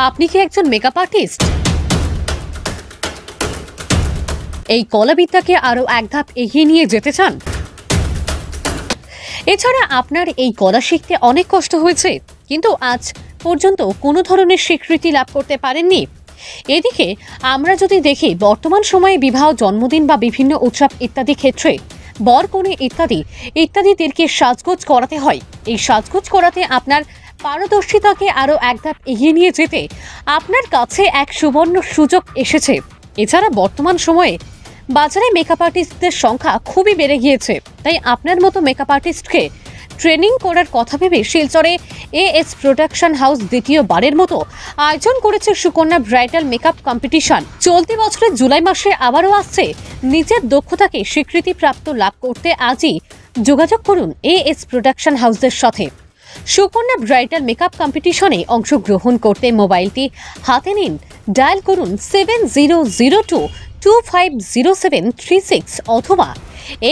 আপনি কি একজন মেকআপ আর্টিস্ট? এই কলাবিদ্যাকে আরো এক ধাপ এগিয়ে নিয়ে যেতে চান? এছাড়া আপনার এই কলা শিখতে অনেক কষ্ট হয়েছে, কিন্তু আজ পর্যন্ত কোনো ধরনের স্বীকৃতি লাভ করতে পারেননি। এদিকে আমরা যদি দেখি, বর্তমান সময়ে বিবাহ, জন্মদিন বা বিভিন্ন উৎসব ইত্যাদি ক্ষেত্রে বর কনে ইত্যাদিদেরকে সাজগোজ করাতে হয়। এই সাজগোজ করাতে আপনার পারদর্শিতাকে আরও এক ধাপ এগিয়ে নিয়ে যেতে আপনার কাছে এক সুবর্ণ সুযোগ এসেছে। এছাড়া বর্তমান সময়ে বাজারে মেকআপ আর্টিস্টদের সংখ্যা খুবই বেড়ে গিয়েছে, তাই আপনার মতো মেকআপ আর্টিস্টকে ট্রেনিং করার কথা ভেবে শিলচরে এএস প্রোডাকশন হাউস দ্বিতীয়বারের মতো আয়োজন করেছে সুকন্যা ব্রাইডাল মেকআপ কম্পিটিশন। চলতি বছরের জুলাই মাসে আবারও আসছে। নিজের দক্ষতাকে স্বীকৃতিপ্রাপ্ত লাভ করতে আজই যোগাযোগ করুন এএস প্রোডাকশন হাউসের সাথে। সুকন্যা ব্রাইডাল মেকআপ কম্পিটিশনে অংশগ্রহণ করতে মোবাইলটি হাতে নিন, ডায়াল করুন 7002250736 অথবা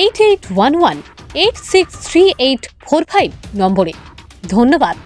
8811863845 নম্বরে। ধন্যবাদ।